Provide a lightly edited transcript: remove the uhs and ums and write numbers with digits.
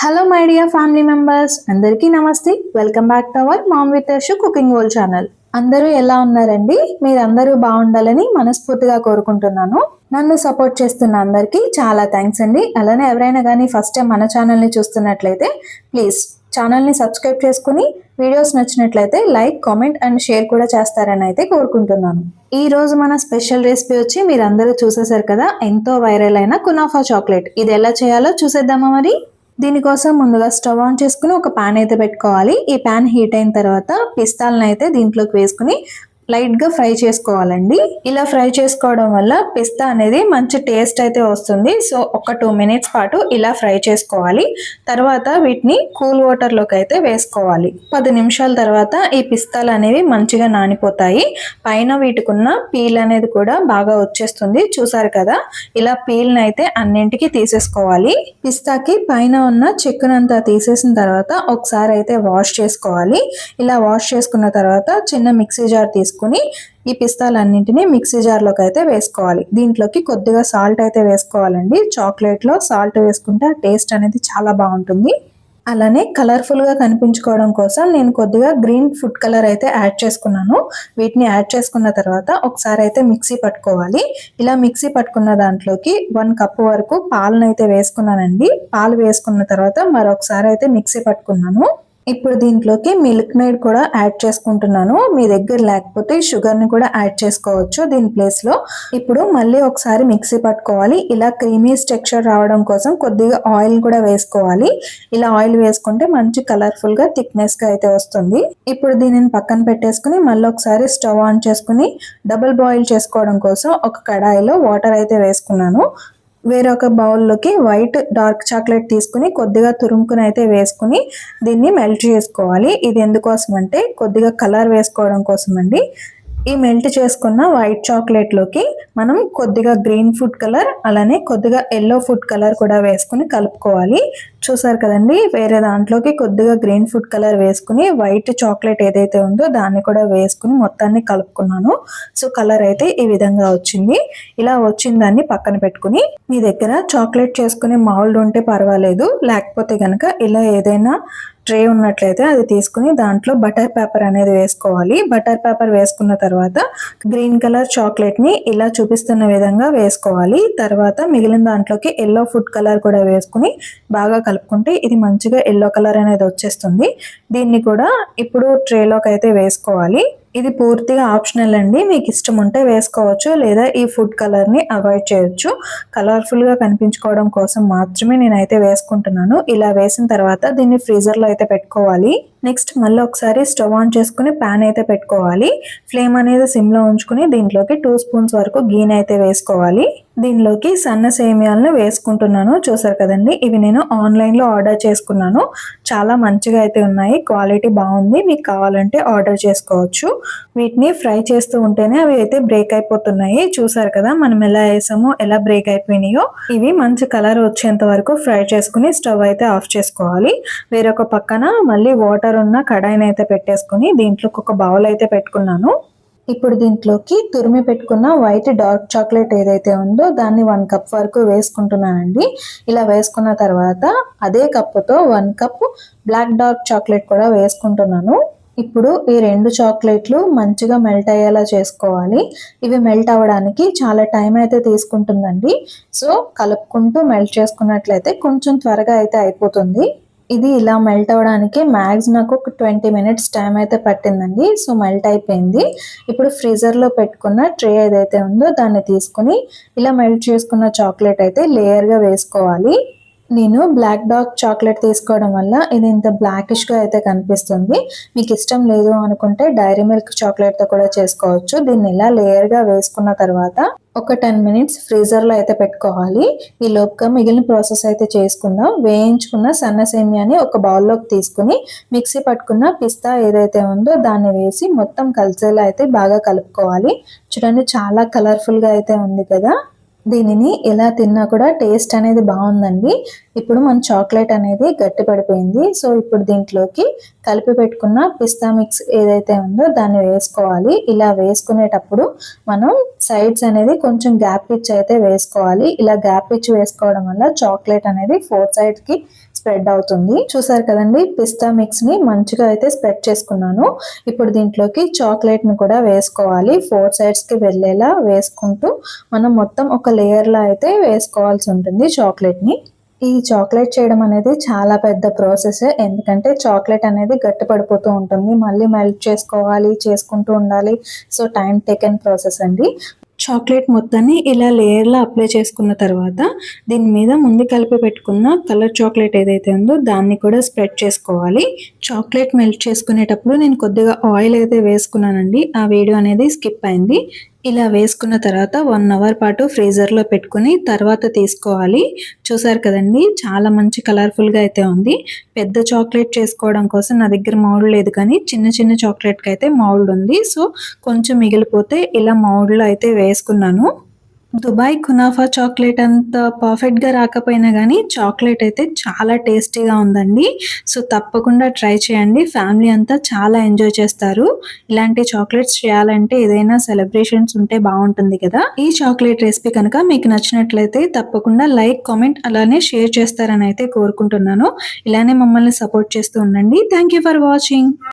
Hello my dear family members, అందరికీ నమస్తే. Welcome back to our mom with Yashu cooking world channel. అందరూ ఎలా ఉన్నారండి? మీరందరూ బాగుండాలని మనస్ఫూర్తిగా కోరుకుంటున్నాను. నన్ను సపోర్ట్ చేస్తున్న అందరికీ చాలా థ్యాంక్స్ అండి. అలానే ఎవరైనా కానీ ఫస్ట్ టైం మన ఛానల్ని చూస్తున్నట్లయితే ప్లీజ్ ఛానల్ని సబ్స్క్రైబ్ చేసుకుని వీడియోస్ నచ్చినట్లయితే లైక్, కామెంట్ అండ్ షేర్ కూడా చేస్తారని అయితే కోరుకుంటున్నాను. ఈ రోజు మన స్పెషల్ రెసిపీ వచ్చి మీరందరూ చూసేసారు కదా, ఎంతో వైరల్ అయిన కునాఫా చాక్లెట్. ఇది ఎలా చేయాలో చూసేద్దామా మరి? దీనికోసం ముందుగా స్టవ్ ఆన్ చేసుకుని ఒక ప్యాన్ అయితే పెట్టుకోవాలి. ఈ ప్యాన్ హీట్ అయిన తర్వాత పిస్తాలను అయితే దీంట్లోకి వేసుకుని లైట్ గా ఫ్రై చేసుకోవాలండి. ఇలా ఫ్రై చేసుకోవడం వల్ల పిస్తా అనేది మంచి టేస్ట్ అయితే వస్తుంది. సో ఒక 2 మినిట్స్ పాటు ఇలా ఫ్రై చేసుకోవాలి. తర్వాత వీటిని కూల్ వాటర్ లోకి అయితే వేసుకోవాలి. 10 నిమిషాల తర్వాత ఈ పిస్తాలు అనేవి మంచిగా నానిపోతాయి. పైన వీటికున్న పీల్ అనేది కూడా బాగా వచ్చేస్తుంది. చూసారు కదా, ఇలా పీల్ అయితే అన్నింటికి తీసేసుకోవాలి. పిస్తాకి పైన ఉన్న చెక్కునంతా తీసేసిన తర్వాత ఒకసారి అయితే వాష్ చేసుకోవాలి. ఇలా వాష్ చేసుకున్న తర్వాత చిన్న మిక్సీ జార్ తీసుకుని ఈ పిస్తాలన్నింటినీ మిక్సీ జార్లోకి అయితే వేసుకోవాలి. దీంట్లోకి కొద్దిగా సాల్ట్ అయితే వేసుకోవాలండి. చాక్లెట్లో సాల్ట్ వేసుకుంటే టేస్ట్ అనేది చాలా బాగుంటుంది. అలానే కలర్ఫుల్గా కనిపించుకోవడం కోసం నేను కొద్దిగా గ్రీన్ ఫుడ్ కలర్ అయితే యాడ్ చేసుకున్నాను. వీటిని యాడ్ చేసుకున్న తర్వాత ఒకసారి అయితే మిక్సీ పట్టుకోవాలి. ఇలా మిక్సీ పట్టుకున్న దాంట్లోకి 1 కప్పు వరకు పాలను అయితే వేసుకున్నానండి. పాలు వేసుకున్న తర్వాత మరొకసారి అయితే మిక్సీ పట్టుకున్నాను. ఇప్పుడు దీంట్లోకి మిల్క్ మేడ్ కూడా యాడ్ చేసుకుంటున్నాను. మీ దగ్గర లేకపోతే షుగర్ని కూడా యాడ్ చేసుకోవచ్చు దీని ప్లేస్లో. ఇప్పుడు మళ్ళీ ఒకసారి మిక్సీ పట్టుకోవాలి. ఇలా క్రీమీ టెక్స్చర్ రావడం కోసం కొద్దిగా ఆయిల్ కూడా వేసుకోవాలి. ఇలా ఆయిల్ వేసుకుంటే మంచి కలర్ఫుల్గా థిక్నెస్గా అయితే వస్తుంది. ఇప్పుడు దీనిని పక్కన పెట్టేసుకుని మళ్ళీ ఒకసారి స్టవ్ ఆన్ చేసుకుని డబుల్ బాయిల్ చేసుకోవడం కోసం ఒక కడాయిలో వాటర్ అయితే వేసుకున్నాను. వేరొక బౌల్లోకి వైట్ డార్క్ చాక్లెట్ తీసుకుని కొద్దిగా తురుముకుని అయితే వేసుకుని దీన్ని మెల్ట్ చేసుకోవాలి. ఇది ఎందుకోసం అంటే కొద్దిగా కలర్ వేసుకోవడం కోసం అండి. ఈ మెల్ట్ చేసుకున్న వైట్ చాక్లెట్లోకి మనం కొద్దిగా గ్రీన్ ఫుడ్ కలర్ అలానే కొద్దిగా ఎల్లో ఫుడ్ కలర్ కూడా వేసుకుని కలుపుకోవాలి. చూసారు కదండి, వేరే దాంట్లోకి కొద్దిగా గ్రీన్ ఫుడ్ కలర్ వేసుకుని వైట్ చాక్లెట్ ఏదైతే ఉందో దాన్ని కూడా వేసుకుని మొత్తాన్ని కలుపుకున్నాను. సో కలర్ అయితే ఈ విధంగా వచ్చింది. ఇలా వచ్చిన దాన్ని పక్కన పెట్టుకుని మీ దగ్గర చాక్లెట్ చేసుకునే మౌల్డ్ ఉంటే పర్వాలేదు, లేకపోతే కనుక ఇలా ఏదైనా ట్రే ఉన్నట్లయితే అది తీసుకుని దాంట్లో బటర్ పేపర్ అనేది వేసుకోవాలి. బటర్ పేపర్ వేసుకున్న తర్వాత గ్రీన్ కలర్ చాక్లెట్ ని ఇలా చూపిస్తున్న విధంగా వేసుకోవాలి. తర్వాత మిగిలిన దాంట్లోకి ఎల్లో ఫుడ్ కలర్ కూడా వేసుకుని బాగా కలుపుకుంటే ఇది మంచిగా ఎల్లో కలర్ అనేది వచ్చేస్తుంది. దీన్ని కూడా ఇప్పుడు ట్రేలోకి అయితే వేసుకోవాలి. ఇది పూర్తిగా ఆప్షనల్ అండి, మీకు ఇష్టం ఉంటే వేసుకోవచ్చు లేదా ఈ ఫుడ్ కలర్ని అవాయిడ్ చేయొచ్చు. కలర్ఫుల్గా కనిపించుకోవడం కోసం మాత్రమే నేనైతే వేసుకుంటున్నాను. ఇలా వేసిన తర్వాత దీన్ని ఫ్రీజర్లో అయితే పెట్టుకోవాలి. నెక్స్ట్ మళ్ళీ ఒకసారి స్టవ్ ఆన్ చేసుకుని ప్యాన్ అయితే పెట్టుకోవాలి. ఫ్లేమ్ అనేది సిమ్లో ఉంచుకుని దీంట్లోకి 2 స్పూన్స్ వరకు గీని అయితే వేసుకోవాలి. దీనిలోకి సన్న సేమియాలను వేసుకుంటున్నాను. చూసారు కదండి, ఇవి నేను ఆన్లైన్లో ఆర్డర్ చేసుకున్నాను. చాలా మంచిగా అయితే ఉన్నాయి, క్వాలిటీ బాగుంది. మీకు కావాలంటే ఆర్డర్ చేసుకోవచ్చు. వీటిని ఫ్రై చేస్తూ ఉంటేనే అవి అయితే బ్రేక్ అయిపోతున్నాయి. చూసారు కదా మనం ఎలా వేసామో ఎలా బ్రేక్ అయిపోయినాయో. ఇవి మంచి కలర్ వచ్చేంత వరకు ఫ్రై చేసుకుని స్టవ్ అయితే ఆఫ్ చేసుకోవాలి. వేరొక పక్కన మళ్ళీ వాటర్ ఉన్న కడాయిని అయితే పెట్టేసుకుని దీంట్లోకి ఒక బౌల్ అయితే పెట్టుకున్నాను. ఇప్పుడు దీంట్లోకి తురిమి పెట్టుకున్న వైట్ డార్క్ చాక్లెట్ ఏదైతే ఉందో దాన్ని 1 కప్ వరకు వేసుకుంటున్నానండి. ఇలా వేసుకున్న తర్వాత అదే కప్పుతో 1 కప్ బ్లాక్ డార్క్ చాక్లెట్ కూడా వేసుకుంటున్నాను. ఇప్పుడు ఈ 2 చాక్లెట్లు మంచిగా మెల్ట్ అయ్యేలా చేసుకోవాలి. ఇవి మెల్ట్ అవ్వడానికి చాలా టైం అయితే తీసుకుంటుందండి. సో కలుపుకుంటూ మెల్ట్ చేసుకున్నట్లయితే కొంచెం త్వరగా అయితే అయిపోతుంది. ఇది ఇలా మెల్ట్ అవ్వడానికి మ్యాక్స్ నాకు ఒక 20 మినిట్స్ టైం అయితే పట్టిందండి. సో మెల్ట్ అయిపోయింది. ఇప్పుడు ఫ్రీజర్లో పెట్టుకున్న ట్రే ఏదైతే ఉందో దాన్ని తీసుకుని ఇలా మెల్ట్ చేసుకున్న చాక్లెట్ అయితే లేయర్గా వేసుకోవాలి. నేను బ్లాక్ డార్క్ చాక్లెట్ తీసుకోవడం వల్ల ఇది ఇంత బ్లాకిష్గా అయితే కనిపిస్తుంది. మీకు ఇష్టం లేదు అనుకుంటే డైరీ మిల్క్ చాక్లెట్తో కూడా చేసుకోవచ్చు. దీన్ని ఇలా లేయర్గా వేసుకున్న తర్వాత ఒక 10 మినిట్స్ ఫ్రీజర్లో అయితే పెట్టుకోవాలి. ఈ లోపుగా మిగిలిన ప్రాసెస్ అయితే చేసుకుందాం. వేయించుకున్న సన్న సేమియాని ఒక బౌల్లోకి తీసుకుని మిక్సీ పట్టుకున్న పిస్తా ఏదైతే ఉందో దాన్ని వేసి మొత్తం కలిసేలా అయితే బాగా కలుపుకోవాలి. చూడండి, చాలా కలర్ఫుల్గా అయితే ఉంది కదా. దీనిని ఎలా తిన్నా కూడా టేస్ట్ అనేది బాగుందండి. ఇప్పుడు మన చాక్లెట్ అనేది గట్టి పడిపోయింది. సో ఇప్పుడు దీంట్లోకి కలిపి పెట్టుకున్న పిస్తా మిక్స్ ఏదైతే ఉందో దాన్ని వేసుకోవాలి. ఇలా వేసుకునేటప్పుడు మనం సైడ్స్ అనేది కొంచెం గ్యాప్ ఇచ్చి అయితే వేసుకోవాలి. ఇలా గ్యాప్ ఇచ్చి వేసుకోవడం వల్ల చాక్లెట్ అనేది 4 సైడ్స్ కి స్ప్రెడ్ అవుతుంది. చూసారు కదండి, పిస్తా మిక్స్ ని మంచిగా అయితే స్ప్రెడ్ చేసుకున్నాను. ఇప్పుడు దీంట్లోకి చాక్లెట్ ని కూడా వేసుకోవాలి. 4 సైడ్స్ కి వెళ్ళేలా వేసుకుంటూ మనం మొత్తం ఒక లేయర్ లా అయితే వేసుకోవాల్సి ఉంటుంది చాక్లెట్ ని. ఈ చాక్లెట్ చేయడం అనేది చాలా పెద్ద ప్రాసెస్. ఎందుకంటే చాక్లెట్ అనేది గట్టి పడిపోతూ ఉంటుంది, మళ్ళీ మెల్ట్ చేసుకోవాలి, చేసుకుంటూ ఉండాలి. సో టైం టేకెన్ ప్రాసెస్ అండి. చాక్లెట్ మొత్తాన్ని ఇలా లేయర్లా అప్లై చేసుకున్న తర్వాత దీని మీద ముందు కలిపి పెట్టుకున్న కలర్ చాక్లెట్ ఏదైతే ఉందో దాన్ని కూడా స్ప్రెడ్ చేసుకోవాలి. చాక్లెట్ మెల్ట్ చేసుకునేటప్పుడు నేను కొద్దిగా ఆయిల్ అయితే వేసుకున్నానండి, ఆ వీడియో అనేది స్కిప్ అయింది. ఇలా వేసుకున్న తర్వాత 1 అవర్ పాటు ఫ్రీజర్లో పెట్టుకుని తర్వాత తీసుకోవాలి. చూసారు కదండి, చాలా మంచి కలర్ఫుల్గా అయితే ఉంది. పెద్ద చాక్లెట్ చేసుకోవడం కోసం నా దగ్గర మౌల్డ్ లేదు, కానీ చిన్న చిన్న చాక్లెట్కి అయితే మౌల్డ్ ఉంది. సో కొంచెం మిగిలిపోతే ఇలా మౌల్డ్లో అయితే వేసుకున్నాను. దుబాయ్ కునాఫా చాక్లెట్ అంత పర్ఫెక్ట్గా రాకపోయినా కానీ చాక్లెట్ అయితే చాలా టేస్టీగా ఉందండి. సో తప్పకుండా ట్రై చేయండి, ఫ్యామిలీ అంతా చాలా ఎంజాయ్ చేస్తారు. ఇలాంటి చాక్లెట్స్ చేయాలంటే ఏదైనా సెలబ్రేషన్స్ ఉంటే బాగుంటుంది కదా. ఈ చాక్లెట్ రెసిపీ కనుక మీకు నచ్చినట్లయితే తప్పకుండా లైక్, కామెంట్ అలానే షేర్ చేస్తారని అయితే కోరుకుంటున్నాను. ఇలానే మమ్మల్ని సపోర్ట్ చేస్తూ ఉండండి. Thank you for watching.